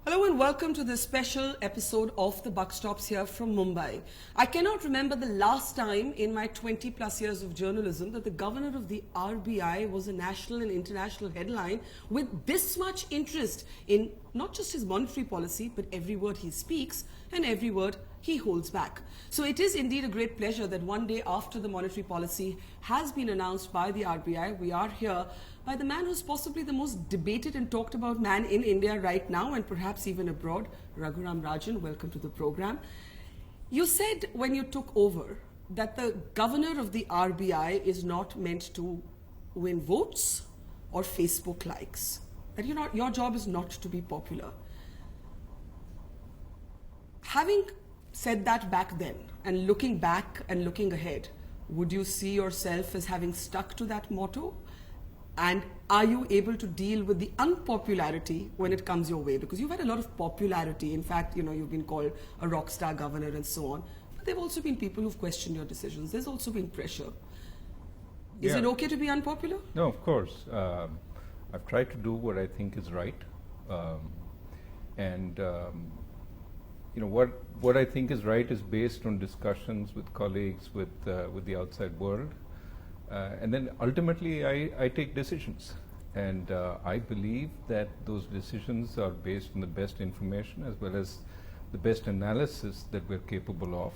Hello and welcome to this special episode of The Buck Stops here from Mumbai. I cannot remember the last time in my 20 plus years of journalism that the governor of the RBI was a national and international headline with this much interest in not just his monetary policy, but every word he speaks and every word he holds back. So it is indeed a great pleasure that one day after the monetary policy has been announced by the RBI, we are here by the man who's possibly the most debated and talked about man in India right now and perhaps even abroad, Raghuram Rajan. Welcome to the program. You said when you took over that the governor of the RBI is not meant to win votes or Facebook likes, that your job is not to be popular. Having said that back then and looking back and looking ahead, would you see yourself as having stuck to that motto? And are you able to deal with the unpopularity when it comes your way? Because you've had a lot of popularity. In fact, you've been called a rock star governor and so on. But there have also been people who've questioned your decisions. There's also been pressure. Is it okay to be unpopular? No, of course. I've tried to do what I think is right. What I think is right is based on discussions with colleagues, with the outside world. And then ultimately I take decisions, and I believe that those decisions are based on the best information as well as the best analysis that we're capable of,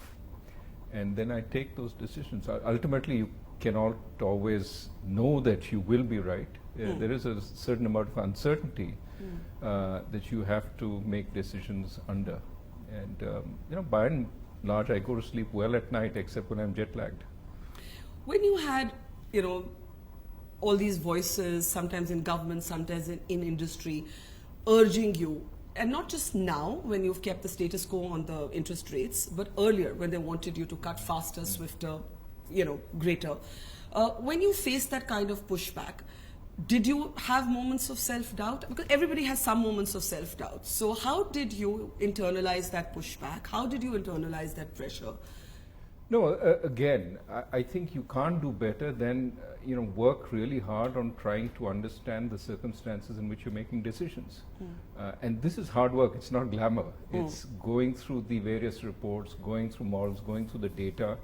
and then I take those decisions. Ultimately you cannot always know that you will be right. There is a certain amount of uncertainty that you have to make decisions under, and by and large I go to sleep well at night except when I'm jet lagged. When you had, all these voices, sometimes in government, sometimes in industry, urging you, and not just now when you've kept the status quo on the interest rates, but earlier when they wanted you to cut faster, swifter, greater. When you faced that kind of pushback, did you have moments of self-doubt? Because everybody has some moments of self-doubt. So how did you internalize that pushback? How did you internalize that pressure? No, again, I think you can't do better than work really hard on trying to understand the circumstances in which you're making decisions. And this is hard work. It's not glamour. It's going through the various reports, going through models, going through the data,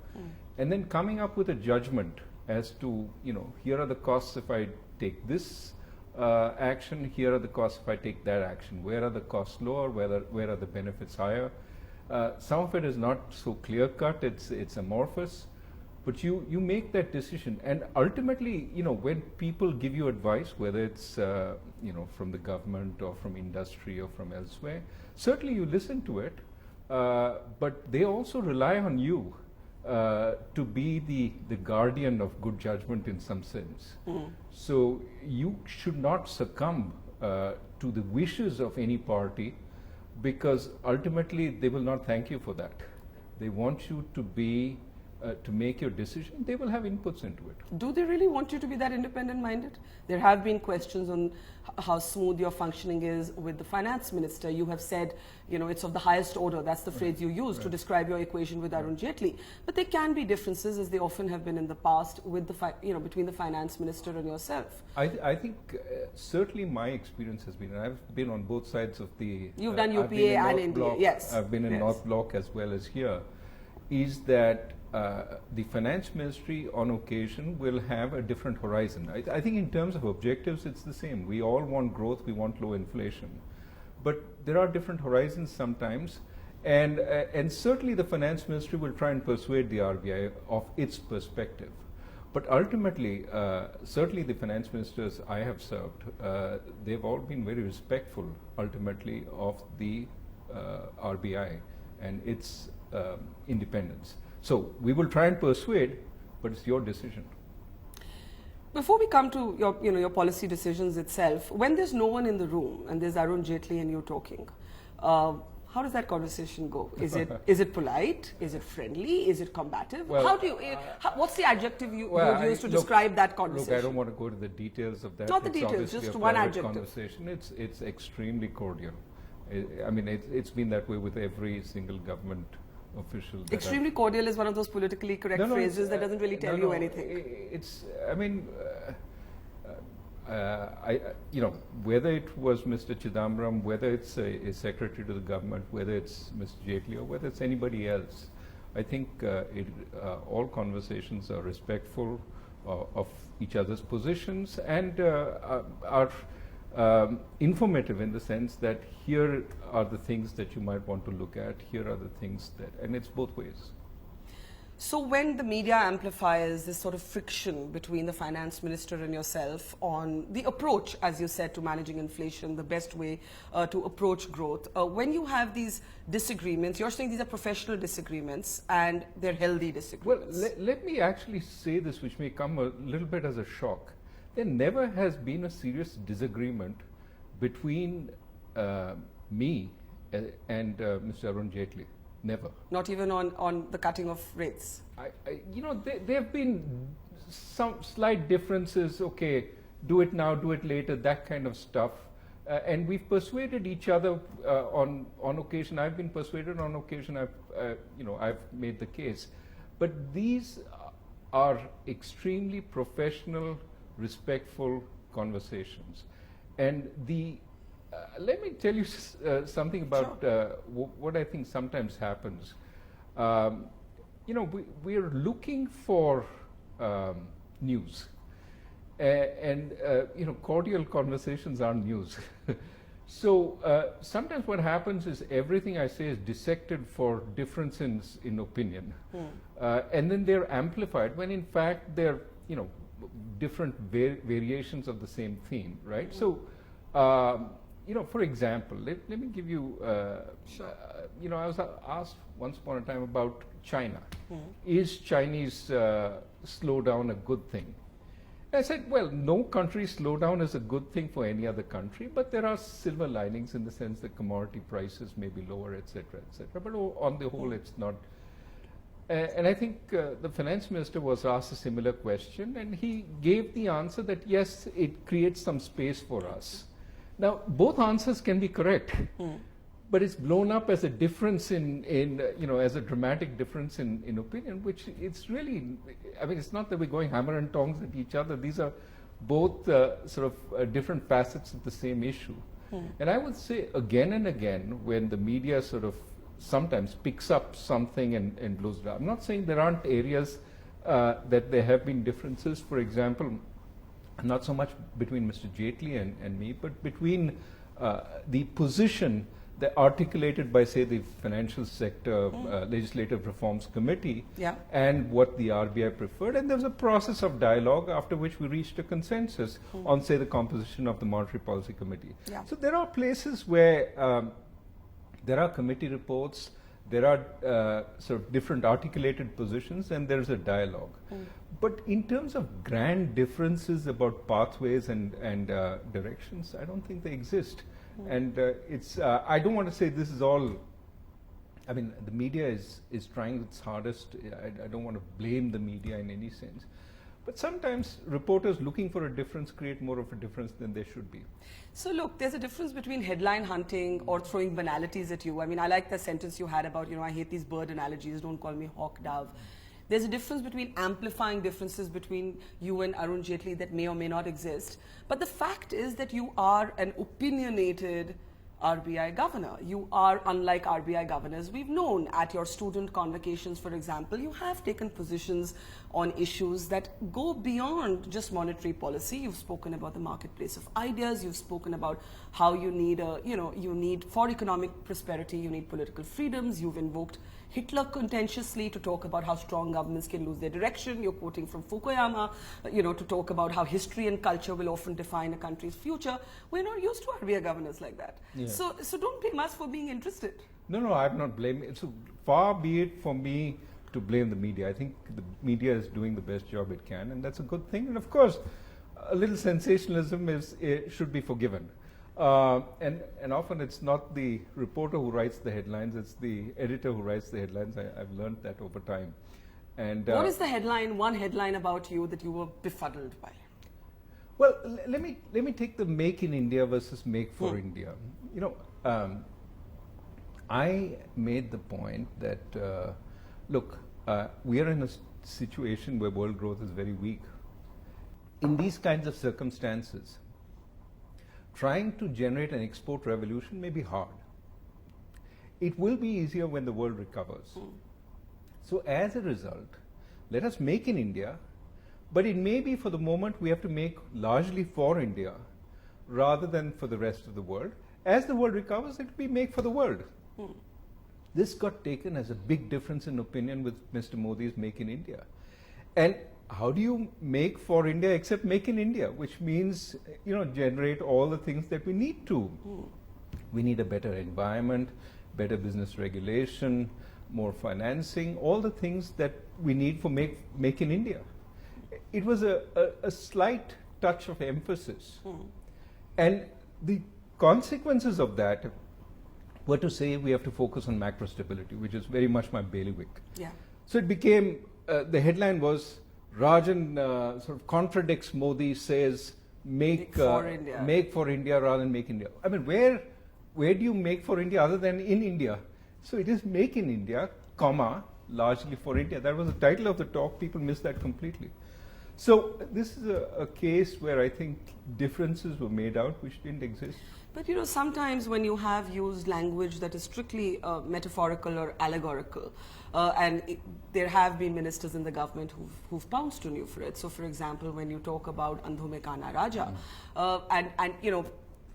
and then coming up with a judgment as to here are the costs if I take this action. Here are the costs if I take that action. Where are the costs lower? Where are the benefits higher? Some of it is not so clear-cut, it's amorphous, but you make that decision, and ultimately, when people give you advice, whether it's from the government or from industry or from elsewhere, certainly you listen to it, but they also rely on you to be the guardian of good judgment in some sense. So you should not succumb to the wishes of any party, because ultimately they will not thank you for that. They want you to be to make your decision. They will have inputs into it. Do they really want you to be that independent-minded? There have been questions on how smooth your functioning is with the finance minister. You have said, it's of the highest order. That's the phrase you use to describe your equation with Arun Jaitley. But there can be differences, as they often have been in the past, with the between the finance minister and yourself. I think certainly my experience has been, and I've been on both sides of the. You've done UPA and NDA, yes. I've been in North Block as well as here. Is that the finance ministry on occasion will have a different horizon. I think in terms of objectives it's the same. We all want growth, we want low inflation. But there are different horizons sometimes, and certainly the finance ministry will try and persuade the RBI of its perspective. But ultimately, certainly the finance ministers I have served, they've all been very respectful ultimately of the RBI and its independence. So we will try and persuade, but it's your decision. Before we come to your policy decisions itself, when there's no one in the room and there's Arun Jaitley and you talking, how does that conversation go? Is it polite? Is it friendly? Is it combative? Well, how do you? What's the adjective you would use to describe that conversation? Look, I don't want to go to the details of that. Not the details, just one adjective. Conversation. It's extremely cordial. It's been that way with every single government official. Extremely cordial is one of those politically correct phrases that doesn't really tell you anything. whether it was Mr. Chidambaram, whether it's a secretary to the government, whether it's Mr. Jaitley, or whether it's anybody else, I think all conversations are respectful of each other's positions and are informative in the sense that here are the things that you might want to look at, here are the things that, and it's both ways. So when the media amplifies this sort of friction between the finance minister and yourself on the approach, as you said, to managing inflation, the best way to approach growth, when you have these disagreements, you're saying these are professional disagreements and they're healthy disagreements. Well, let me actually say this, which may come a little bit as a shock. There never has been a serious disagreement between me and Mr. Arun Jaitley. Never. Not even on the cutting of rates? There have been some slight differences, okay, do it now, do it later, that kind of stuff. And we've persuaded each other on occasion. I've been persuaded on occasion, I've made the case. But these are extremely professional, respectful conversations. And let me tell you something about what I think sometimes happens. We're looking for news, and cordial conversations aren't news. So sometimes what happens is everything I say is dissected for differences in opinion, and then they're amplified when in fact they're different variations of the same theme, right? So. For example, let me give you, I was asked once upon a time about China. Is Chinese slowdown a good thing? I said, well, no country's slowdown is a good thing for any other country, but there are silver linings in the sense that commodity prices may be lower, etc., etc. But on the whole, it's not. And I think the finance minister was asked a similar question, and he gave the answer that yes, it creates some space for us. Now, both answers can be correct, but it's blown up as a difference as a dramatic difference in opinion, which it's really, it's not that we're going hammer and tongs at each other. These are both different facets of the same issue. And I would say again and again, when the media sort of sometimes picks up something and blows it up, I'm not saying there aren't areas that there have been differences. For example, not so much between Mr. Jaitley and me, but between the position that articulated by, say, the Financial Sector Legislative Reforms Committee and what the RBI preferred. And there was a process of dialogue after which we reached a consensus on, say, the composition of the Monetary Policy Committee. So there are places where there are committee reports, there are different articulated positions, and there's a dialogue. But in terms of grand differences about pathways and directions, I don't think they exist. And I don't want to say this is all, the media is trying its hardest. I don't want to blame the media in any sense. But sometimes reporters looking for a difference create more of a difference than they should be. So look, there's a difference between headline hunting or throwing banalities at you. I like the sentence you had about, I hate these bird analogies, don't call me hawk dove. There's a difference between amplifying differences between you and Arun Jaitley that may or may not exist. But the fact is that you are an opinionated RBI governor. You are unlike RBI governors we've known. At your student convocations, for example, you have taken positions on issues that go beyond just monetary policy. You've spoken about the marketplace of ideas. You've spoken about how you need for economic prosperity, you need political freedoms. You've invoked Hitler contentiously to talk about how strong governments can lose their direction. You're quoting from Fukuyama, to talk about how history and culture will often define a country's future. We're not used to RBI governors like that. Yeah. So don't blame us for being interested. No, I'm not blaming. So far be it for me to blame the media. I think the media is doing the best job it can, and that's a good thing. And of course, a little sensationalism should be forgiven. And often it's not the reporter who writes the headlines, it's the editor who writes the headlines. I've learned that over time. And what is the one headline about you that you were befuddled by? Well, let me take the Make in India versus Make for India. I made the point that, look, we are in a situation where world growth is very weak. in these kinds of circumstances, trying to generate an export revolution may be hard. It will be easier when the world recovers. So as a result, let us make in India, but it may be for the moment we have to make largely for India rather than for the rest of the world. As the world recovers, it will be make for the world. This got taken as a big difference in opinion with Mr. Modi's Make in India. And how do you make for India except make in India, which means, generate all the things that we need to. We need a better environment, better business regulation, more financing, all the things that we need for make in India. It was a slight touch of emphasis. And the consequences of that were to say we have to focus on macro stability, which is very much my bailiwick. Yeah. So it became, the headline was, Rajan sort of contradicts Modi, says make for India rather than make India. I mean, where do you make for India other than in India? So it is make in India, comma, largely for India. That was the title of the talk. People missed that completely. So this is a case where I think differences were made out which didn't exist. But sometimes when you have used language that is strictly metaphorical or allegorical, there have been ministers in the government who've pounced on you for it. So, for example, when you talk about Andho Mein Kana Raja, and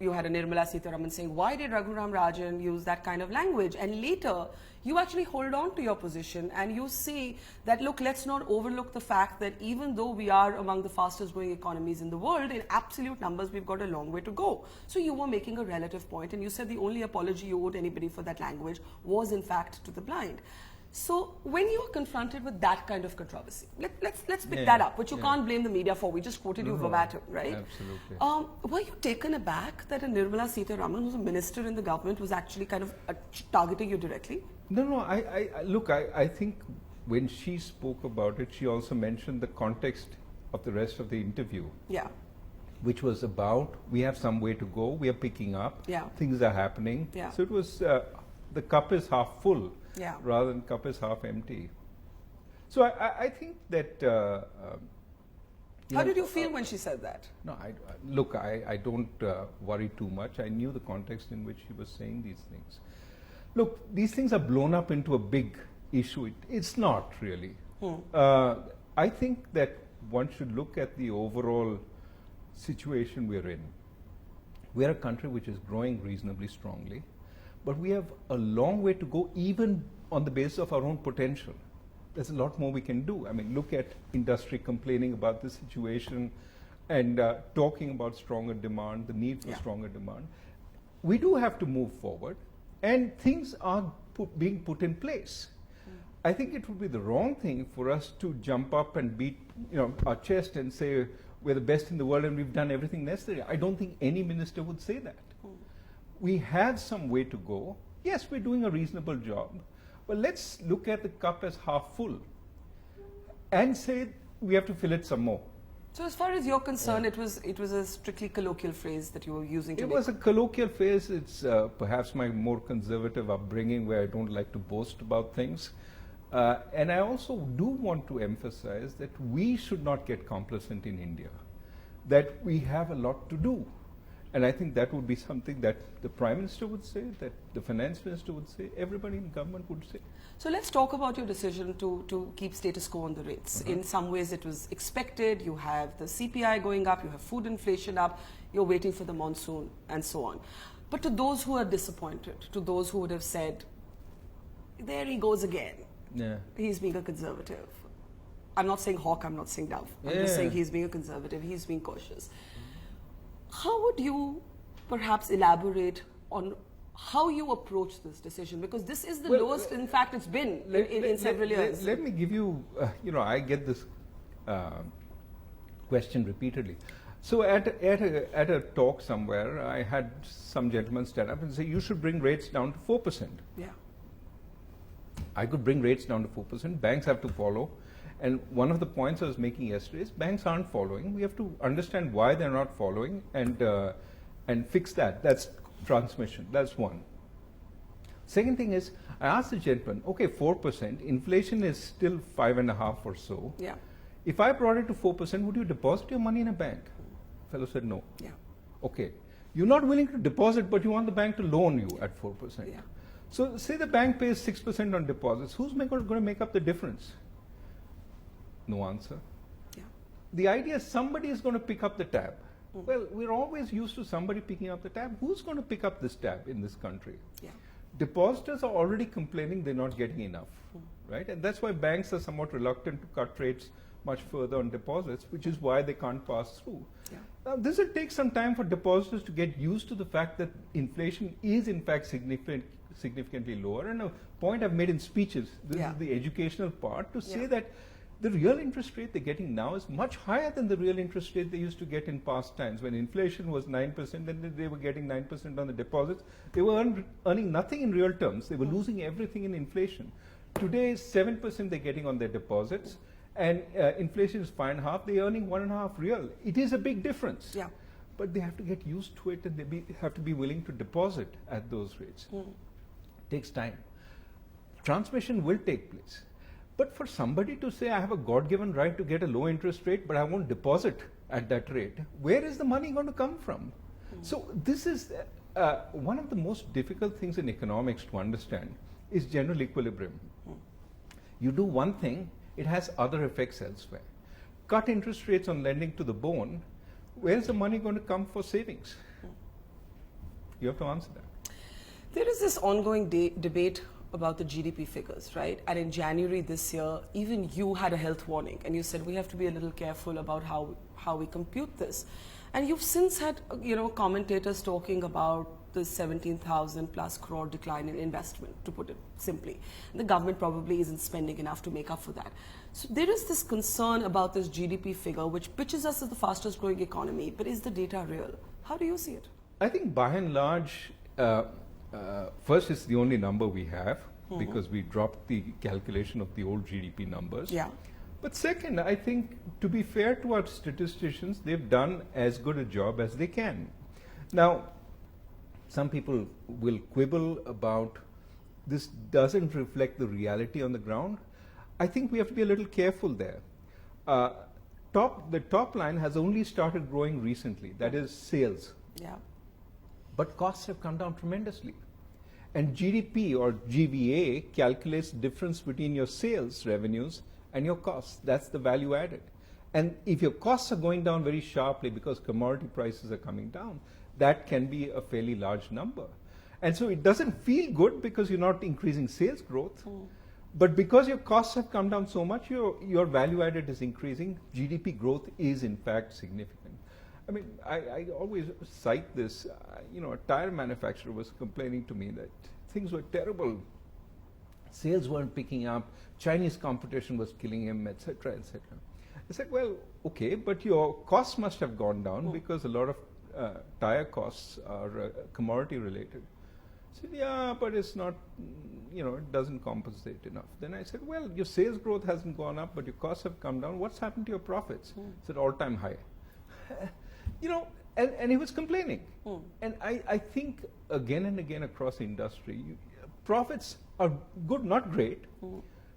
you had a Nirmala Sitharaman saying, why did Raghuram Rajan use that kind of language? And later, you actually hold on to your position and you see that, look, let's not overlook the fact that even though we are among the fastest growing economies in the world, in absolute numbers, we've got a long way to go. So you were making a relative point and you said the only apology you owed anybody for that language was in fact to the blind. So when you are confronted with that kind of controversy, let's pick that up, which you can't blame the media for. We just quoted you verbatim, right? Absolutely. Were you taken aback that a Nirmala Sitharaman, who's a minister in the government, was actually kind of targeting you directly? No. I think when she spoke about it, she also mentioned the context of the rest of the interview. Yeah. Which was about, we have some way to go, we are picking up, things are happening. Yeah. So it was, the cup is half full. Yeah. Rather than cup is half empty. So I think that... How did you feel when she said that? No, I don't worry too much. I knew the context in which she was saying these things. Look, these things are blown up into a big issue. It's not really. I think that one should look at the overall situation we're in. We're a country which is growing reasonably strongly. But we have a long way to go even on the basis of our own potential. There's a lot more we can do. I mean, look at industry complaining about the situation and talking about stronger demand, the need for stronger demand. We do have to move forward and things are being put in place. I think it would be the wrong thing for us to jump up and beat our chest and say we're the best in the world and we've done everything necessary. I don't think any minister would say that. We have some way to go. Yes, we're doing a reasonable job, but let's look at the cup as half full and say we have to fill it some more. So as far as you're concerned, it was a strictly colloquial phrase that you were using to It was a colloquial phrase. It's perhaps my more conservative upbringing where I don't like to boast about things. And I also do want to emphasize that we should not get complacent in India, that we have a lot to do. And I think that would be something that the Prime Minister would say, that the Finance Minister would say, everybody in government would say. So let's talk about your decision to keep status quo on the rates. In some ways it was expected. You have the CPI going up, you have food inflation up, you're waiting for the monsoon and so on. But to those who are disappointed, to those who would have said, there he goes again. Yeah. He's being a conservative. I'm not saying hawk, I'm not saying dove. I'm just saying he's being a conservative, he's being cautious. How would you perhaps elaborate on how you approach this decision? Because this is the lowest, in fact, it's been in several years. Let me give you, I get this question repeatedly. So at a talk somewhere, I had some gentleman stand up and say, you should bring rates down to 4%. Yeah. I could bring rates down to 4%. Banks have to follow. And one of the points I was making yesterday is banks aren't following. We have to understand why they're not following and fix that. That's transmission. That's one. Second thing is, I asked the gentleman, okay, 4%, inflation is still 5.5 or so. Yeah. If I brought it to 4%, would you deposit your money in a bank? Fellow said no. Yeah. Okay. You're not willing to deposit, but you want the bank to loan you at 4%. Yeah. So say the bank pays 6% on deposits. Who's going to make up the difference? No answer. Yeah. The idea is somebody is going to pick up the tab. Well, we're always used to somebody picking up the tab. Who's going to pick up this tab in this country? Yeah. Depositors are already complaining they're not getting enough, right? And that's why banks are somewhat reluctant to cut rates much further on deposits, which is why they can't pass through. Yeah. Now, this will take some time for depositors to get used to the fact that inflation is in fact significantly lower. And a point I've made in speeches, this is the educational part, to say that the real interest rate they're getting now is much higher than the real interest rate they used to get in past times. When inflation was 9%, then they were getting 9% on the deposits. They were earning nothing in real terms. They were losing everything in inflation. Today, 7% they're getting on their deposits, and inflation is 5.5%. They're earning 1.5 real. It is a big difference. Yeah. But they have to get used to it, and they have to be willing to deposit at those rates. It takes time. Transmission will take place. But for somebody to say, I have a God-given right to get a low interest rate, but I won't deposit at that rate, where is the money going to come from? So this is one of the most difficult things in economics to understand is general equilibrium. You do one thing, it has other effects elsewhere. Cut interest rates on lending to the bone, where's the money going to come for savings? You have to answer that. There is this ongoing debate about the GDP figures, right? And in January this year, even you had a health warning, and you said we have to be a little careful about how we compute this. And you've since had, commentators talking about the 17,000 plus crore decline in investment, to put it simply. The government probably isn't spending enough to make up for that. So there is this concern about this GDP figure, which pitches us as the fastest growing economy, but is the data real? How do you see it? I think by and large, first, it's the only number we have because we dropped the calculation of the old GDP numbers. Yeah. But second, I think to be fair to our statisticians, they've done as good a job as they can. Now, some people will quibble about this doesn't reflect the reality on the ground. I think we have to be a little careful there. The top line has only started growing recently, that is sales. Yeah. But costs have come down tremendously. And GDP or GVA calculates the difference between your sales revenues and your costs. That's the value added. And if your costs are going down very sharply because commodity prices are coming down, that can be a fairly large number. And so it doesn't feel good because you're not increasing sales growth. But because your costs have come down so much, your value added is increasing. GDP growth is in fact significant. I mean, I always cite this. A tire manufacturer was complaining to me that things were terrible. Sales weren't picking up. Chinese competition was killing him, etc., etc. I said, well, okay, but your costs must have gone down because a lot of tire costs are commodity related. I said, yeah, but it's not, it doesn't compensate enough. Then I said, well, your sales growth hasn't gone up, but your costs have come down. What's happened to your profits? It's at all-time high. And he was complaining. And I think again and again across the industry, profits are good, not great,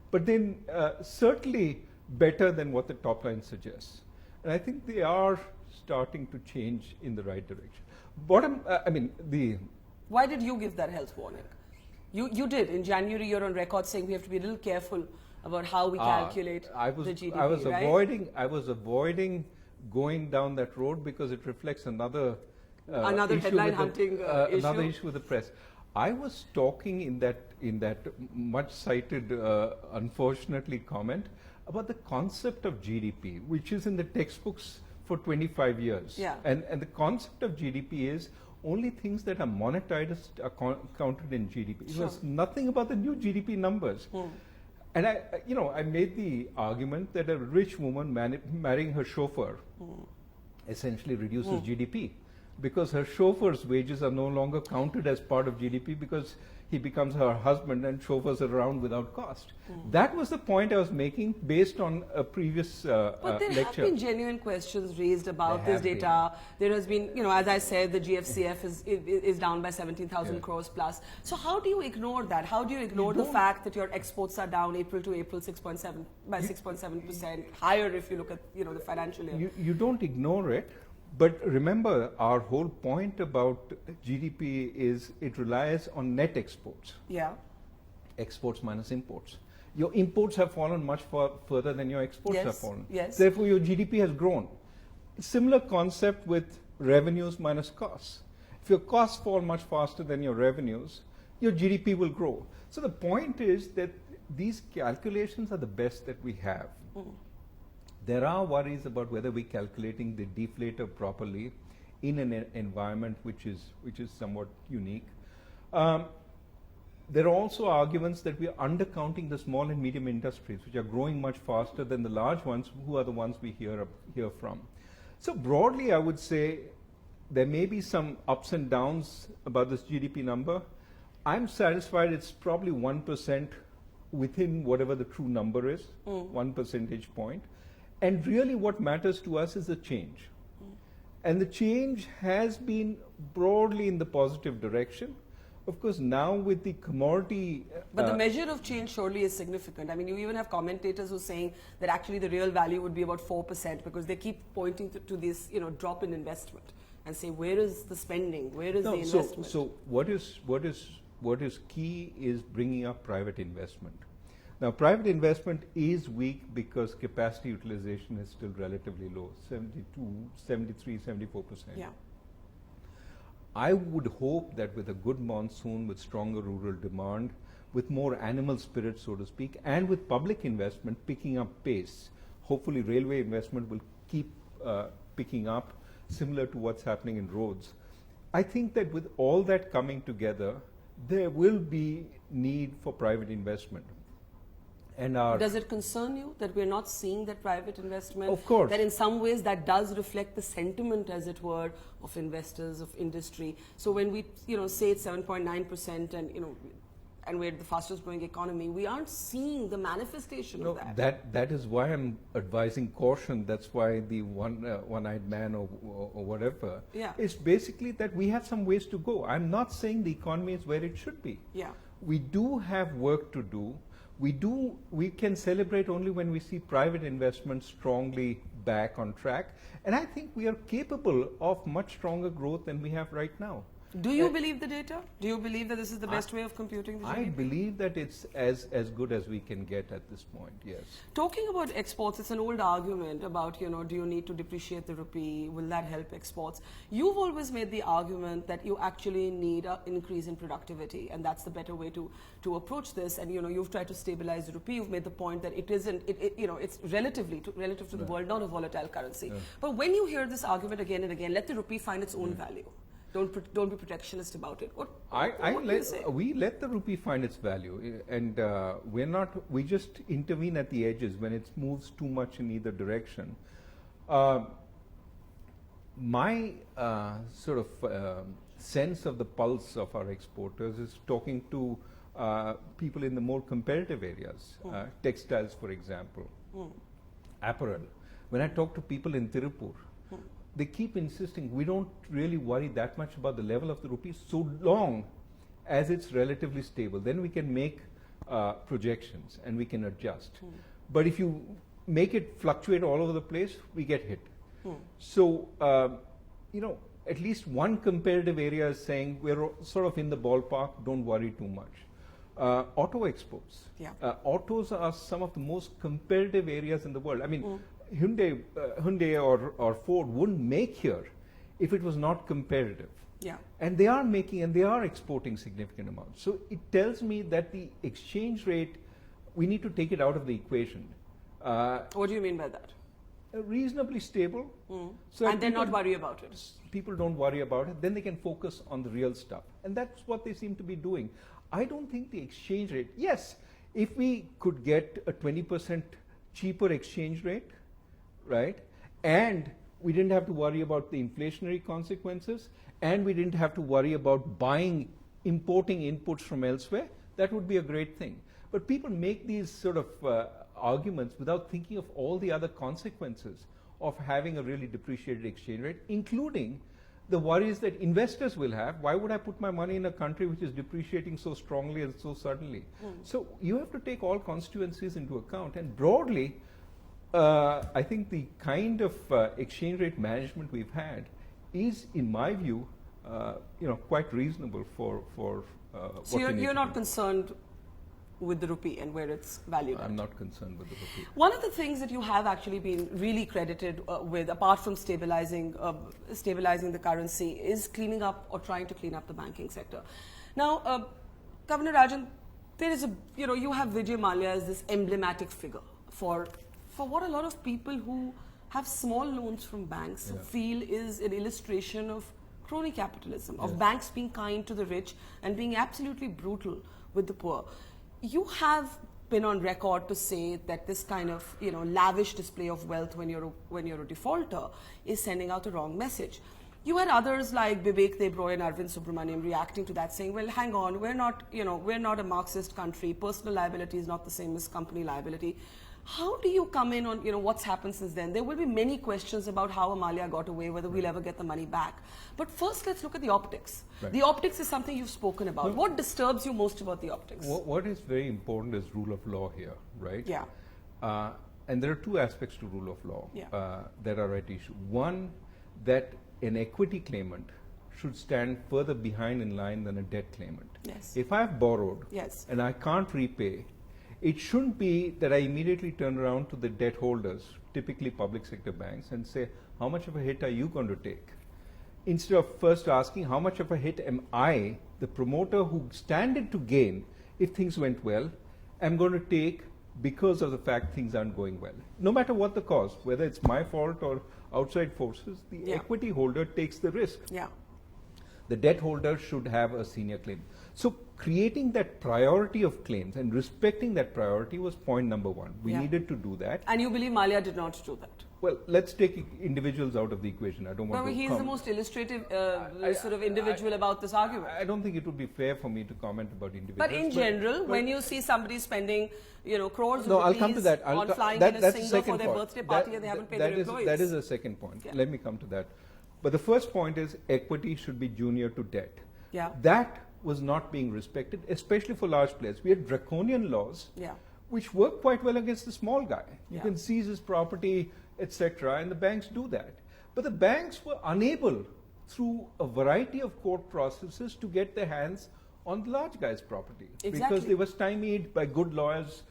but then certainly better than what the top line suggests. And I think they are starting to change in the right direction. Why did you give that health warning? You did. In January, you're on record saying we have to be a little careful about how we calculate the GDP, I was avoiding going down that road because it reflects another headline hunting issue. Another issue with the press. I was talking in that much cited, unfortunately, comment about the concept of GDP, which is in the textbooks for 25 years. Yeah. And the concept of GDP is only things that are monetized are counted in GDP. It was nothing about the new GDP numbers. And I made the argument that a rich woman marrying her chauffeur essentially reduces GDP. because her chauffeur's wages are no longer counted as part of GDP because he becomes her husband and chauffeurs her around without cost. That was the point I was making based on a previous But there lecture. have been genuine questions raised about There this have data. There has been, as I said, the GFCF is down by 17,000 Yeah. crores plus. So how do you ignore that? How do you ignore the don't. fact that your exports are down April to April 6.7% higher if you look at, the financial year? You don't ignore it, but remember our whole point about GDP is it relies on net exports. Yeah. Exports minus imports. Your imports have fallen much further than your exports Yes, have fallen. yes. Therefore, your GDP has grown. Similar concept with revenues minus costs. If your costs fall much faster than your revenues, your GDP will grow. So the point is that these calculations are the best that we have. There are worries about whether we're calculating the deflator properly in an environment which is somewhat unique. There are also arguments that we are undercounting the small and medium industries, which are growing much faster than the large ones, who are the ones we hear from. So broadly, I would say there may be some ups and downs about this GDP number. I'm satisfied it's probably 1% within whatever the true number is, 1 percentage point. And really what matters to us is the change. And the change has been broadly in the positive direction. Of course, now with the commodity... But the measure of change surely is significant. I mean, you even have commentators who are saying that actually the real value would be about 4% because they keep pointing to this, drop in investment and say, where is the spending? Where is the investment? So what is key is bringing up private investment. Now, private investment is weak because capacity utilization is still relatively low, 72, 73, 74%. Yeah. I would hope that with a good monsoon, with stronger rural demand, with more animal spirit, so to speak, and with public investment picking up pace, hopefully railway investment will keep picking up, similar to what's happening in roads. I think that with all that coming together, there will be need for private investment. And does it concern you that we're not seeing that private investment? Of course. That in some ways that does reflect the sentiment, as it were, of investors, of industry. So when we, say it's 7.9% and we're the fastest growing economy, we aren't seeing the manifestation of that. That is why I'm advising caution. That's why the one-eyed man or whatever. Yeah. It's basically that we have some ways to go. I'm not saying the economy is where it should be. Yeah. We do have work to do. We can celebrate only when we see private investment strongly back on track. And I think we are capable of much stronger growth than we have right now. Do you believe the data? Do you believe that this is the best way of computing the GDP? I believe that it's as good as we can get at this point, yes. Talking about exports, it's an old argument about, do you need to depreciate the rupee? Will that help exports? You've always made the argument that you actually need an increase in productivity, and that's the better way to approach this. And, you've tried to stabilize the rupee. You've made the point that it isn't, it's relative to the world, not a volatile currency. But when you hear this argument again and again, let the rupee find its own value. Don't be protectionist about it. What do you say? We let the rupee find its value, and we just intervene at the edges when it moves too much in either direction. My sort of sense of the pulse of our exporters is talking to people in the more competitive areas, textiles, for example, apparel. When I talk to people in Tirupur, they keep insisting we don't really worry that much about the level of the rupee so long as it's relatively stable. Then we can make projections and we can adjust. But if you make it fluctuate all over the place, we get hit. So, at least one comparative area is saying we're sort of in the ballpark, don't worry too much. Auto exports. Yeah. Autos are some of the most competitive areas in the world. I mean, Hyundai or Ford wouldn't make here if it was not competitive. Yeah. And they are making and they are exporting significant amounts. So it tells me that the exchange rate, we need to take it out of the equation. What do you mean by that? Reasonably stable. So and then not worry about it. People don't worry about it. Then they can focus on the real stuff. And that's what they seem to be doing. I don't think the exchange rate, yes, if we could get a 20% cheaper exchange rate, right, and we didn't have to worry about the inflationary consequences, and we didn't have to worry about importing inputs from elsewhere, that would be a great thing. But people make these sort of arguments without thinking of all the other consequences of having a really depreciated exchange rate, including the worries that investors will have. Why would I put my money in a country which is depreciating so strongly and so suddenly? So you have to take all constituencies into account, and broadly, I think the kind of exchange rate management we've had is, in my view, quite reasonable for so you're not concerned with the rupee and where it's valued? I'm not concerned with the rupee. One of the things that you have actually been really credited with, apart from stabilizing the currency, is cleaning up or trying to clean up the banking sector. Now, Governor Rajan, there is you have Vijay Mallya as this emblematic figure for what a lot of people who have small loans from banks feel is an illustration of crony capitalism, of banks being kind to the rich and being absolutely brutal with the poor. You have been on record to say that this kind of lavish display of wealth when you're a defaulter is sending out a wrong message. You had others like Vivek Debroy and Arvind Subramaniam reacting to that, saying, well, hang on, we're not a Marxist country. Personal liability is not the same as company liability. How do you come in on what's happened since then? There will be many questions about how Mallya got away, whether we'll ever get the money back. But first, let's look at the optics. Right. The optics is something you've spoken about. What disturbs you most about the optics? What is very important is rule of law here, right? Yeah. And there are two aspects to rule of law that are at issue. One, that an equity claimant should stand further behind in line than a debt claimant. Yes. If I've borrowed and I can't repay, it shouldn't be that I immediately turn around to the debt holders, typically public sector banks, and say, how much of a hit are you going to take? Instead of first asking, how much of a hit am I, the promoter who standed to gain if things went well, am going to take because of the fact things aren't going well. No matter what the cause, whether it's my fault or outside forces, the equity holder takes the risk. Yeah. The debt holder should have a senior claim. So creating that priority of claims and respecting that priority was point number one. We needed to do that. And you believe Mallya did not do that? Well, let's take individuals out of the equation. I don't want to he's the most illustrative sort of individual about this argument. I don't think it would be fair for me to comment about individuals. But in general, when you see somebody spending crores of rupees I'll come to that. on flying in a Singer for their birthday party and they haven't paid their employees. That is a second point. Yeah. Let me come to that. But the first point is equity should be junior to debt. Yeah. That was not being respected, especially for large players. We had draconian laws which work quite well against the small guy. You can seize his property, etc., and the banks do that. But the banks were unable, through a variety of court processes, to get their hands on the large guy's property. Because they were stymied by good lawyers,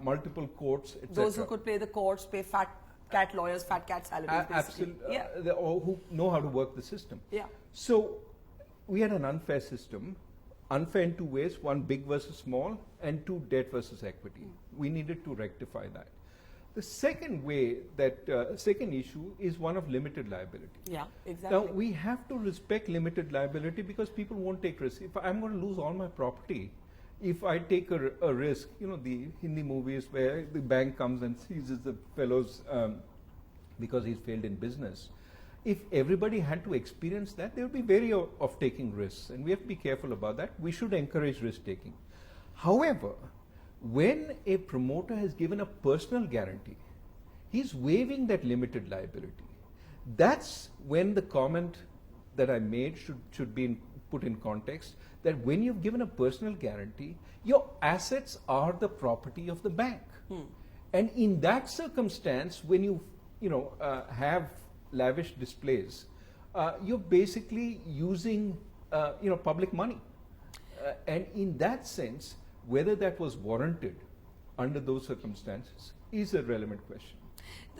multiple courts, etc. Those who could pay the courts, pay fat cat lawyers, fat cat salaries, basically. Absolutely. Who know how to work the system. Yeah. So we had an unfair system, unfair in two ways, one big versus small, and two debt versus equity. We needed to rectify that. The second second issue is one of limited liability. Yeah, exactly. Now, we have to respect limited liability because people won't take risks. If I'm going to lose all my property, if I take a risk, the Hindi movies where the bank comes and seizes the fellows because he's failed in business, if everybody had to experience that, they would be wary of taking risks, and we have to be careful about that. We should encourage risk taking. However, when a promoter has given a personal guarantee, he's waiving that limited liability. That's when the comment that I made should be put in context, that when you've given a personal guarantee, your assets are the property of the bank. And in that circumstance, when you have lavish displays, you're basically using public money. And in that sense, whether that was warranted under those circumstances is a relevant question.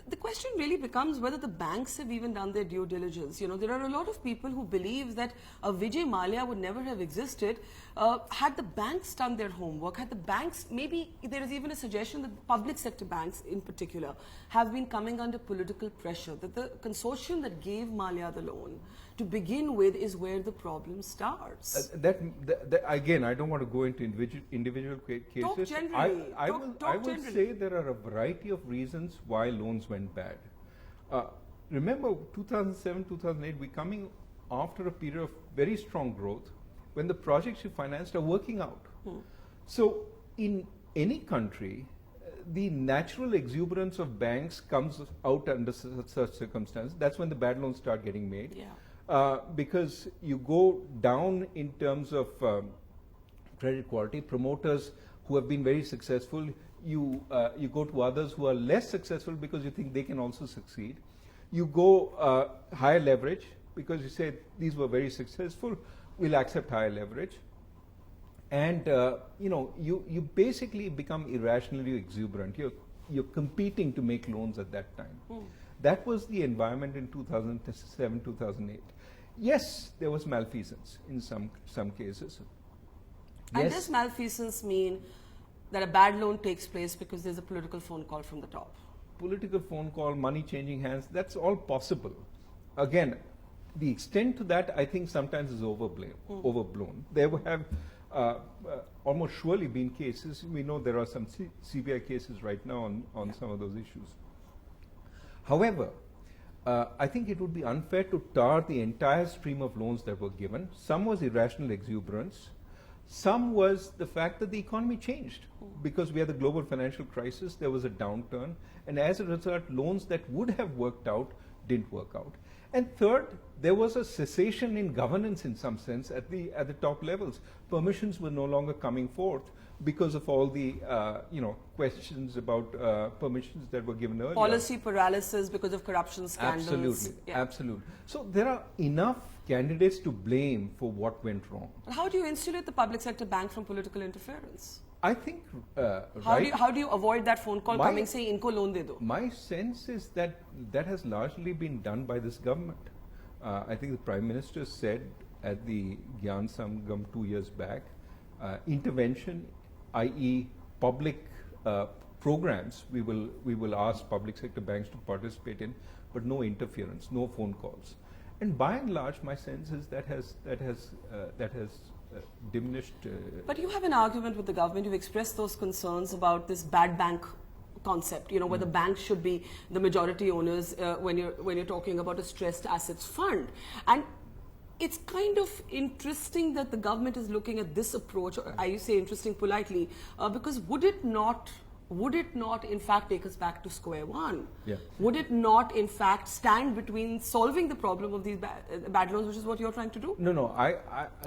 The question really becomes whether the banks have even done their due diligence. There are a lot of people who believe that Vijay Mallya would never have existed had the banks done their homework, had the banks, maybe there is even a suggestion that public sector banks in particular have been coming under political pressure, that the consortium that gave Mallya the loan to begin with is where the problem starts. Again, I don't want to go into individual cases. Talk generally. I will say there are a variety of reasons why loans went bad. remember 2007, 2008, we're coming after a period of very strong growth when the projects you financed are working out. So in any country, the natural exuberance of banks comes out under such circumstances. That's when the bad loans start getting made. Because you go down in terms of credit quality. Promoters who have been very successful, you go to others who are less successful because you think they can also succeed. You go higher leverage because you say these were very successful, we'll accept higher leverage. And you basically become irrationally exuberant. You're competing to make loans at that time. That was the environment in 2007, 2008. Yes, there was malfeasance in some cases. And does malfeasance mean that a bad loan takes place because there's a political phone call from the top? Political phone call, money changing hands, that's all possible. Again, the extent to that, I think sometimes is overblown. There have almost surely been cases. We know there are some CBI cases right now on some of those issues. However, I think it would be unfair to tar the entire stream of loans that were given. Some was irrational exuberance. Some was the fact that the economy changed because we had the global financial crisis. There was a downturn. And as a result, loans that would have worked out didn't work out. And third, there was a cessation in governance in some sense at the top levels. Permissions were no longer coming forth because of all the questions about permissions that were given earlier. Policy paralysis because of corruption scandals. Absolutely. So there are enough candidates to blame for what went wrong. How do you insulate the public sector bank from political interference? I think how do you avoid that phone call coming saying inko loan de do? My sense is that has largely been done by this government. I think the Prime Minister said at the Gyan Sangam 2 years back, intervention, i.e. public programs, we will ask public sector banks to participate in, but no interference, no phone calls. And by and large, my sense is that has diminished. But you have an argument with the government. You've expressed those concerns about this bad bank concept, where the banks should be the majority owners when you're talking about a stressed assets fund. And it's kind of interesting that the government is looking at this approach, or I say interesting politely, because would it not in fact take us back to square one? Would it not in fact stand between solving the problem of these bad loans, which is what you're trying to do? No.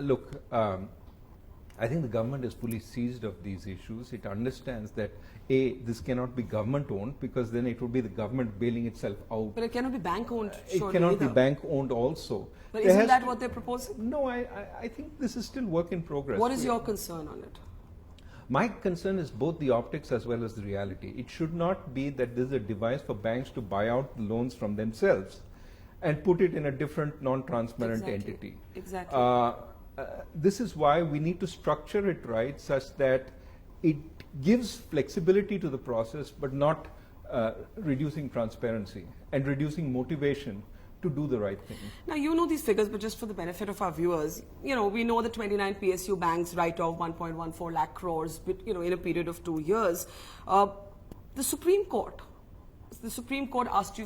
Look, I think the government is fully seized of these issues. It understands that this cannot be government owned because then it would be the government bailing itself out. But it cannot be bank owned. It cannot be bank owned also. But isn't that what they're proposing? No, I think this is still work in progress. What is your concern on it? My concern is both the optics as well as the reality. It should not be that this is a device for banks to buy out the loans from themselves and put it in a different non-transparent entity. Exactly. This is why we need to structure it right such that it gives flexibility to the process but not reducing transparency and reducing motivation to do the right thing. Now, you know these figures, but just for the benefit of our viewers, we know the 29 PSU banks write off 1.14 lakh crores, in a period of 2 years. The Supreme Court asked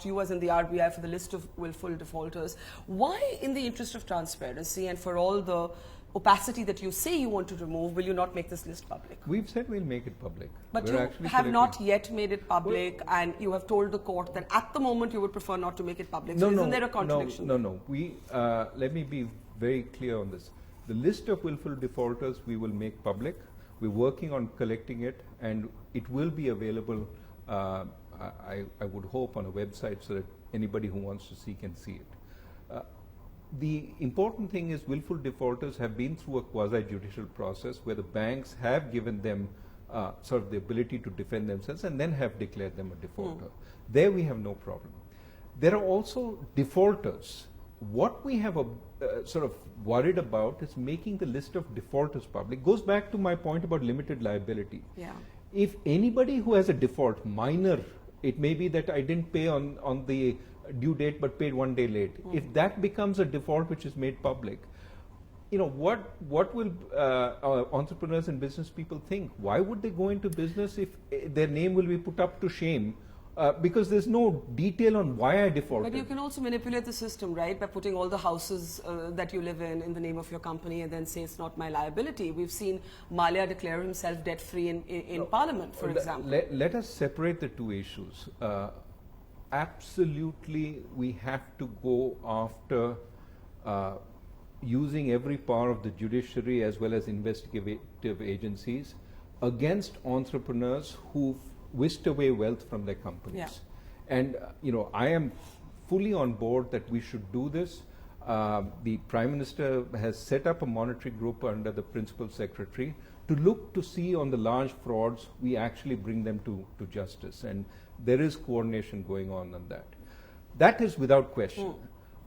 you as in the RBI for the list of willful defaulters. Why, in the interest of transparency and for all the opacity that you say you want to remove, will you not make this list public? We've said we'll make it public. But you have not yet made it public, and you have told the court that at the moment you would prefer not to make it public. So isn't there a contradiction? No. Let me be very clear on this. The list of willful defaulters we will make public. We're working on collecting it, and it will be available, I would hope, on a website so that anybody who wants to see can see it. The important thing is willful defaulters have been through a quasi-judicial process where the banks have given them sort of the ability to defend themselves and then have declared them a defaulter. There we have no problem. There are also defaulters. What we have sort of worried about is making the list of defaulters public. Goes back to my point about limited liability. If anybody who has a default, minor, it may be that I didn't pay on the due date but paid 1 day late. If that becomes a default which is made public, what will entrepreneurs and business people think? Why would they go into business if their name will be put up to shame because there's no detail on why I defaulted. But you can also manipulate the system, right? By putting all the houses that you live in the name of your company and then say it's not my liability. We've seen Malia declare himself debt-free in Parliament, for example. Let us separate the two issues. Absolutely, we have to go after using every power of the judiciary as well as investigative agencies against entrepreneurs who've whisked away wealth from their companies. Yeah. And I am fully on board that we should do this. The Prime Minister has set up a monitoring group under the Principal Secretary to look to see on the large frauds, we actually bring them to justice. And there is coordination going on that. That is without question.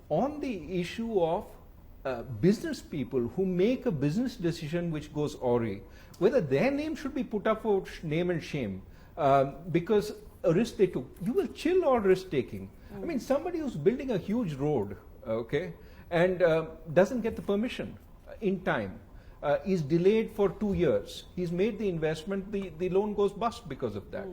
On the issue of business people who make a business decision which goes awry, whether their name should be put up for name and shame because a risk they took. You will chill all risk taking. I mean, somebody who's building a huge road, okay, and doesn't get the permission in time, is delayed for 2 years. He's made the investment, the loan goes bust because of that.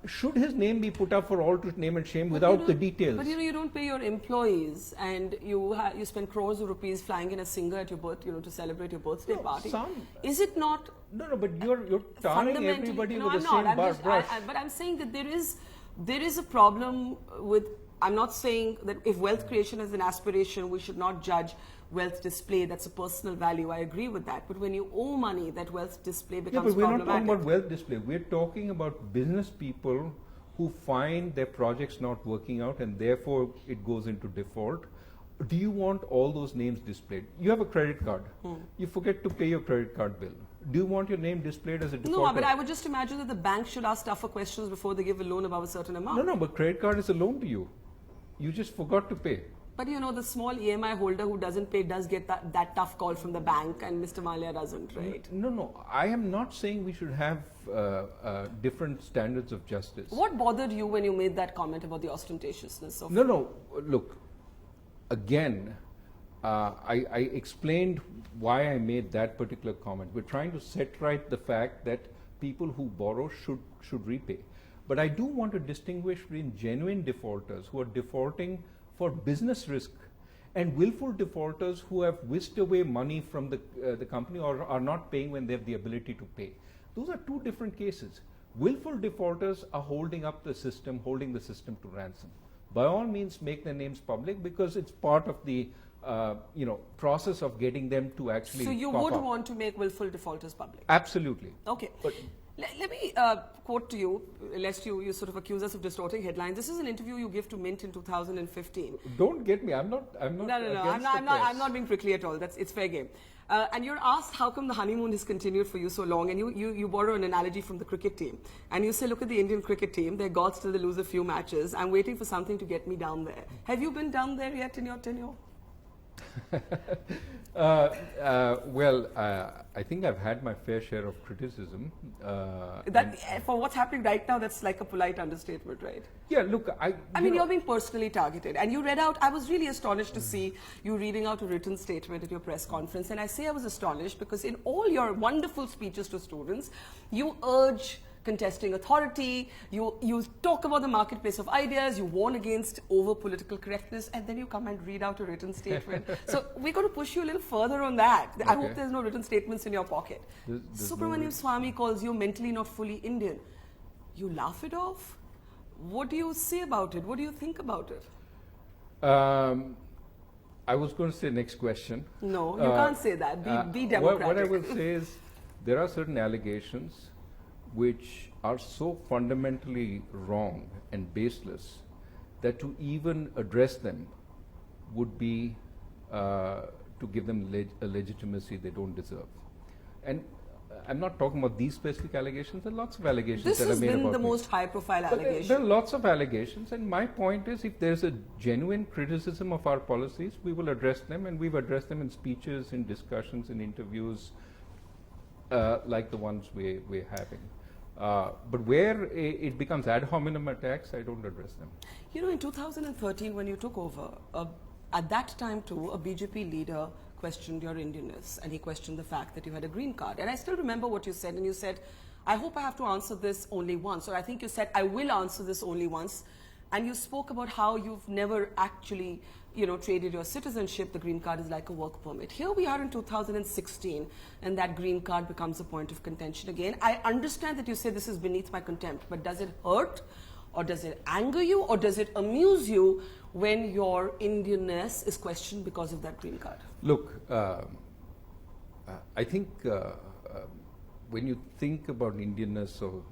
Should his name be put up for all to name and shame without the details? But you don't pay your employees, and you spend crores of rupees flying in a Singer at your birth, to celebrate your birthday party. Is it not? No, but you're tarring everybody with the same brush. But I'm saying that there is a problem with. I'm not saying that if wealth creation is an aspiration, we should not judge wealth display. That's a personal value. I agree with that. But when you owe money, that wealth display becomes problematic. We're not talking about wealth display. We're talking about business people who find their projects not working out and therefore it goes into default. Do you want all those names displayed? You have a credit card. You forget to pay your credit card bill. Do you want your name displayed as a defaulter? No, but I would just imagine that the bank should ask tougher questions before they give a loan above a certain amount. No, but credit card is a loan to you. You just forgot to pay. But the small EMI holder who doesn't pay does get that tough call from the bank, and Mr. Malia doesn't, right? No. I am not saying we should have different standards of justice. What bothered you when you made that comment about the ostentatiousness of... No. Look, again, I explained why I made that particular comment. We're trying to set right the fact that people who borrow should repay. But I do want to distinguish between genuine defaulters who are defaulting for business risk and willful defaulters who have whisked away money from the company or are not paying when they have the ability to pay. Those are two different cases. Willful defaulters are holding the system to ransom. By all means, make their names public because it's part of the process of getting them to actually. So you would want to make willful defaulters public? Absolutely. Okay. But let me quote to you, lest you sort of accuse us of distorting headlines. This is an interview you give to Mint in 2015. Don't get me. I'm not. No. I'm not being prickly at all. It's fair game. And you're asked how come the honeymoon has continued for you so long, and you borrow an analogy from the cricket team, and you say, look at the Indian cricket team. They're gods till they lose a few matches. I'm waiting for something to get me down there. Have you been down there yet in your tenure? I think I've had my fair share of criticism. For what's happening right now, that's like a polite understatement, right? Yeah, look, I mean, you're being personally targeted. And you read out, I was really astonished to see you reading out a written statement at your press conference. And I say I was astonished because in all your wonderful speeches to students, you urge contesting authority, you talk about the marketplace of ideas, you warn against over political correctness, and then you come and read out a written statement. So we're going to push you a little further on that. Okay. I hope there's no written statements in your pocket. Subramaniam Swamy calls you mentally not fully Indian. You laugh it off? What do you say about it? What do you think about it? I was going to say next question. No, you can't say that. Be democratic. What I will say is there are certain allegations which are so fundamentally wrong and baseless that to even address them would be to give them a legitimacy they don't deserve. And I'm not talking about these specific allegations. There are lots of allegations that are made about me. This has been the most high-profile allegation. There are lots of allegations, and my point is if there's a genuine criticism of our policies, we will address them, and we've addressed them in speeches, in discussions, in interviews like the ones we're having. But where it becomes ad hominem attacks, I don't address them. In 2013 when you took over, at that time too, a BJP leader questioned your Indianness, and he questioned the fact that you had a green card. And I still remember what you said, and you said, I hope I have to answer this only once, or I think you said I will answer this only once, and you spoke about how you've never actually, traded your citizenship. The green card is like a work permit. Here we are in 2016, and that green card becomes a point of contention again. I understand that you say this is beneath my contempt, but does it hurt, or does it anger you, or does it amuse you when your Indianness is questioned because of that green card? Look, I think when you think about Indianness, or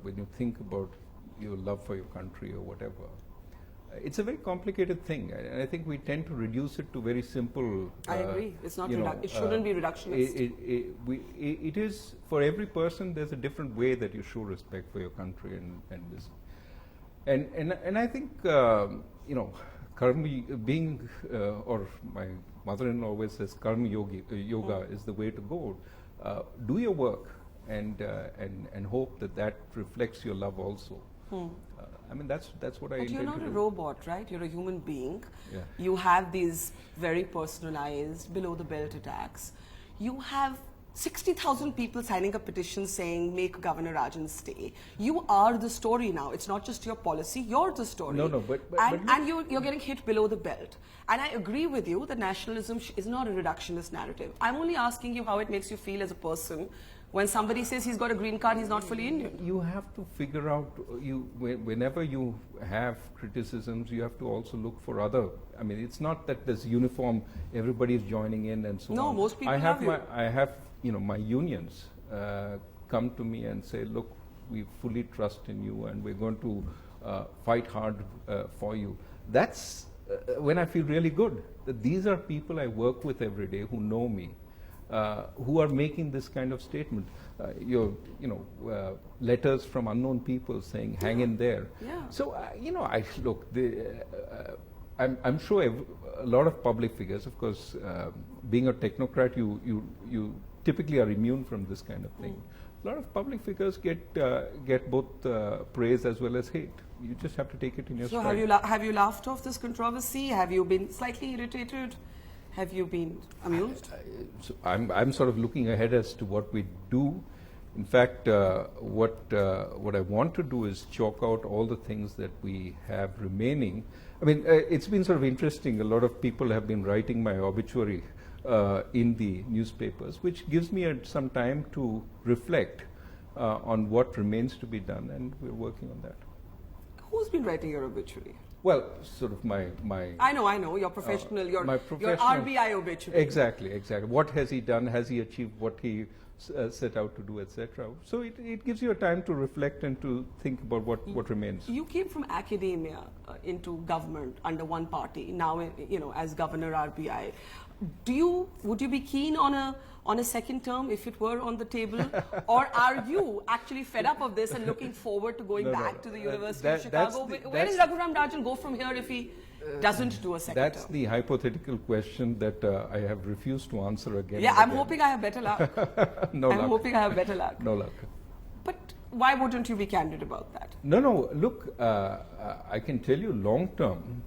when you think about your love for your country or whatever, it's a very complicated thing, and I think we tend to reduce it to very simple. I agree. It's not. It shouldn't be reductionist. It is for every person. There's a different way that you show respect for your country, and this, and I think karma being, or my mother-in-law always says, karma yoga is the way to go. Do your work, and hope that reflects your love also. I mean, that's what I intend to do. But you're not a robot, right? You're a human being. Yeah. You have these very personalized, below-the-belt attacks. You have 60,000 people signing a petition saying, make Governor Rajan stay. You are the story now. It's not just your policy, you're the story. No, but you're getting hit below the belt. And I agree with you that nationalism is not a reductionist narrative. I'm only asking you how it makes you feel as a person when somebody says he's got a green card, he's not fully Indian. You have to figure out, whenever you have criticisms, you have to also look for other. I mean, it's not that there's uniform, everybody's joining in and so on. No, most people I have my unions come to me and say, look, we fully trust in you, and we're going to fight hard for you. That's when I feel really good, that these are people I work with every day who know me. Who are making this kind of statement? Letters from unknown people saying, "Hang in there." Yeah. So I look. I'm sure a lot of public figures, of course, being a technocrat, you typically are immune from this kind of thing. A lot of public figures get both praise as well as hate. You just have to take it in your stride. So have you laughed off this controversy? Have you been slightly irritated? Have you been amused? So I'm sort of looking ahead as to what we do. In fact, what I want to do is chalk out all the things that we have remaining. I mean, it's been sort of interesting. A lot of people have been writing my obituary in the newspapers, which gives me some time to reflect on what remains to be done, and we're working on that. Who's been writing your obituary? Well, sort of my. I know, your professional, your RBI obituary. Exactly. What has he done? Has he achieved what he set out to do, etc.? So it gives you a time to reflect and to think about what remains. You came from academia into government under one party. Now, as Governor RBI, would you be keen on a second term if it were on the table, or are you actually fed up of this and looking forward to going back to the University of Chicago? Where does Raghuram Rajan go from here if he doesn't do a second term? That's the hypothetical question that I have refused to answer again. Yeah, I'm hoping I have better luck. I'm hoping I have better luck. No luck. But why wouldn't you be candid about that? No. Look, I can tell you long term,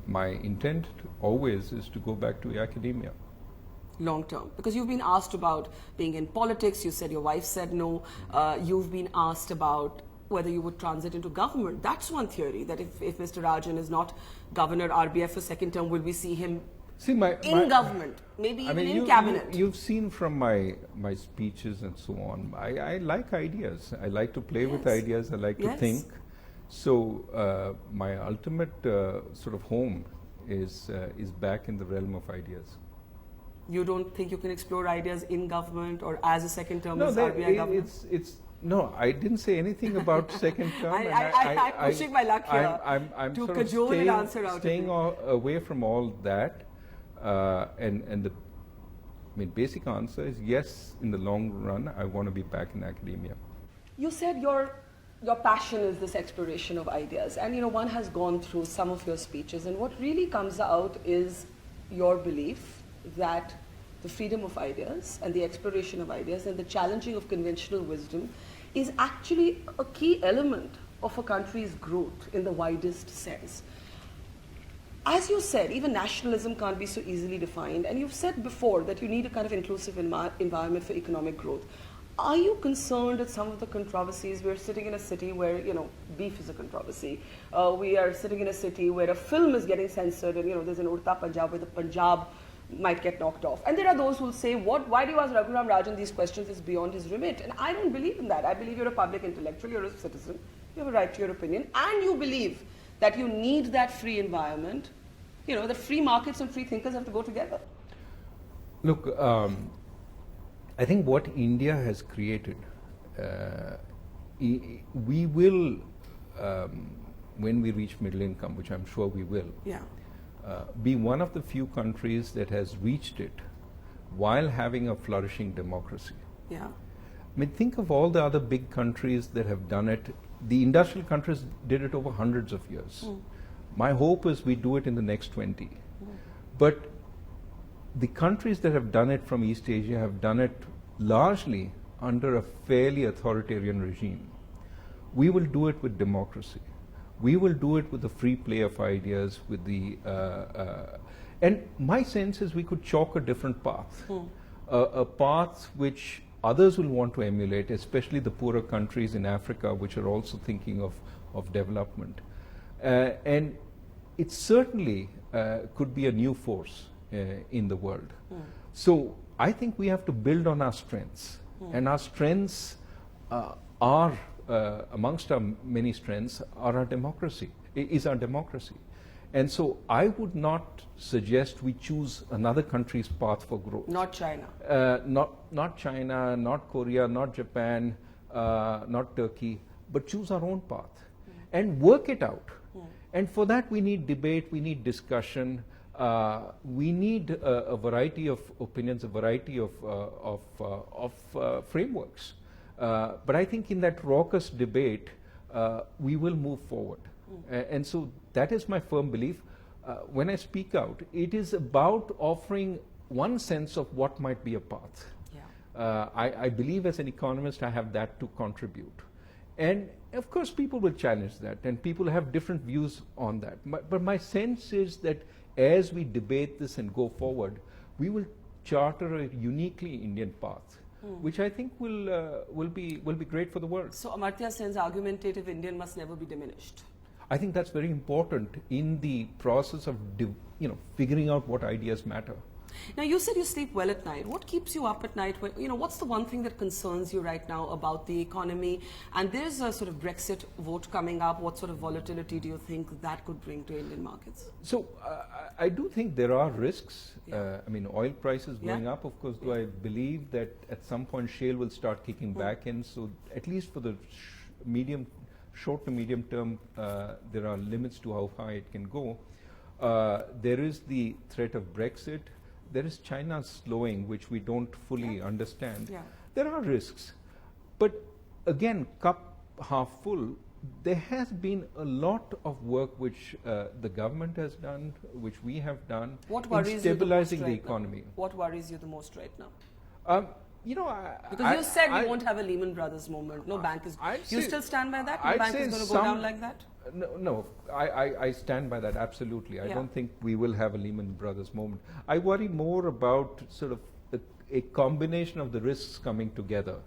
my intent always is to go back to academia. Long term, because you've been asked about being in politics. You said your wife said no. You've been asked about whether you would transit into government. That's one theory, that if Mr. Rajan is not Governor RBF for second term, will we see him in government, maybe even in cabinet? You've seen from my speeches and so on, I like ideas. I like to play with ideas. I like to think. So my ultimate sort of home is back in the realm of ideas. You don't think you can explore ideas in government or as a second term as RBI governor? No, I didn't say anything about second term. I'm pushing my luck here I'm to sort of cajole an answer out staying of you. away from all that. And the basic answer is yes, in the long run, I want to be back in academia. You said your passion is this exploration of ideas. And, one has gone through some of your speeches. And what really comes out is your belief that the freedom of ideas and the exploration of ideas and the challenging of conventional wisdom is actually a key element of a country's growth in the widest sense. As you said, even nationalism can't be so easily defined, and you've said before that you need a kind of inclusive environment for economic growth. Are you concerned at some of the controversies? We're sitting in a city where, beef is a controversy. We are sitting in a city where a film is getting censored and, there's an Urta Punjab where the Punjab might get knocked off. And there are those who will say, why do you ask Raghuram Rajan these questions? It's beyond his remit. And I don't believe in that. I believe you're a public intellectual, you're a citizen, you have a right to your opinion, and you believe that you need that free environment, that free markets and free thinkers have to go together. Look, I think what India has created, we will, when we reach middle income, which I'm sure we will, be one of the few countries that has reached it while having a flourishing democracy. Yeah. I mean, think of all the other big countries that have done it. The industrial countries did it over hundreds of years. My hope is we do it in the next 20. But the countries that have done it from East Asia have done it largely under a fairly authoritarian regime. We will do it with democracy. We will do it with the free play of ideas, with the and my sense is we could chalk a different path, a path which others will want to emulate, especially the poorer countries in Africa, which are also thinking of development. And it certainly could be a new force in the world. So I think we have to build on our strengths, and our strengths are, amongst our many strengths, are our democracy, is our democracy. And so I would not suggest we choose another country's path for growth. Not China. Not China, not Korea, not Japan, not Turkey, but choose our own path and work it out. And for that we need debate, we need discussion, we need a variety of opinions, a variety of frameworks. But I think in that raucous debate, we will move forward. And so that is my firm belief. When I speak out, it is about offering one sense of what might be a path. Yeah. I believe as an economist I have that to contribute. And of course people will challenge that and people have different views on that. But my sense is that as we debate this and go forward, we will charter a uniquely Indian path, which I think will be great for the world. So Amartya Sen's argumentative Indian must never be diminished. I think that's very important in the process of figuring out what ideas matter. Now you said you sleep well at night. What keeps you up at night? What's the one thing that concerns you right now about the economy? And there's a sort of Brexit vote coming up. What sort of volatility do you think that could bring to Indian markets? So I do think there are risks. I mean, oil prices going up, of course, do I believe that at some point shale will start kicking back in. So at least for the short to medium term, there are limits to how high it can go. There is the threat of Brexit. There is China's slowing, which we don't fully understand. Yeah. There are risks. But again, cup half full, there has been a lot of work which the government has done, which we have done in stabilizing the economy. What worries you the most right now? Because you said we won't have a Lehman Brothers moment. No bank is. You still stand by that? No bank is going to go down like that? No, I stand by that absolutely. I don't think we will have a Lehman Brothers moment. I worry more about sort of a combination of the risks coming together.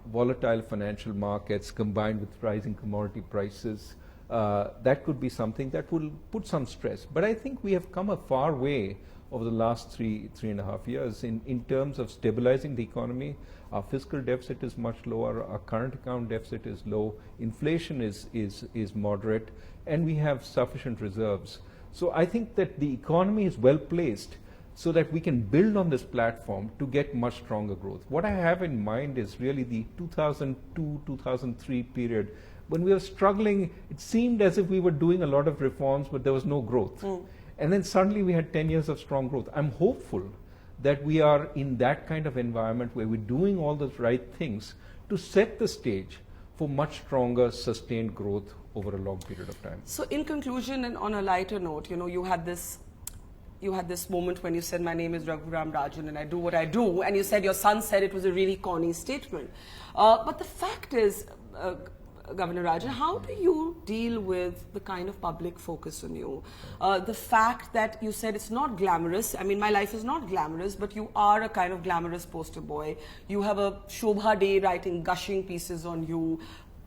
Volatile financial markets combined with rising commodity prices. That could be something that will put some stress. But I think we have come a far way over the last three and a half years in terms of stabilizing the economy. Our fiscal deficit is much lower, our current account deficit is low, inflation is moderate, and we have sufficient reserves. So I think that the economy is well placed so that we can build on this platform to get much stronger growth. What I have in mind is really the 2002-2003 period when we were struggling. It seemed as if we were doing a lot of reforms, but there was no growth. And then suddenly we had 10 years of strong growth. I'm hopeful that we are in that kind of environment where we're doing all those right things to set the stage for much stronger, sustained growth over a long period of time. So in conclusion and on a lighter note, you had this moment when you said, my name is Raghuram Rajan and I do what I do, and you said your son said it was a really corny statement. But the fact is, Governor Rajan, how do you deal with the kind of public focus on you? The fact that you said it's not glamorous. I mean, my life is not glamorous, but you are a kind of glamorous poster boy. You have a Shobha Day writing gushing pieces on you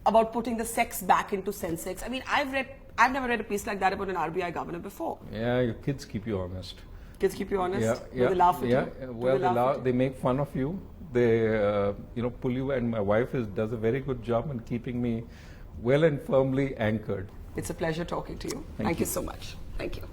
about putting the sex back into sensex. I mean, I've never read a piece like that about an RBI governor before. Yeah, your kids keep you honest. Kids keep you honest? Yeah, Do they laugh at you? Well, they make fun of you. They, pull you, and my wife does a very good job in keeping me well and firmly anchored. It's a pleasure talking to you. Thank you you so much. Thank you.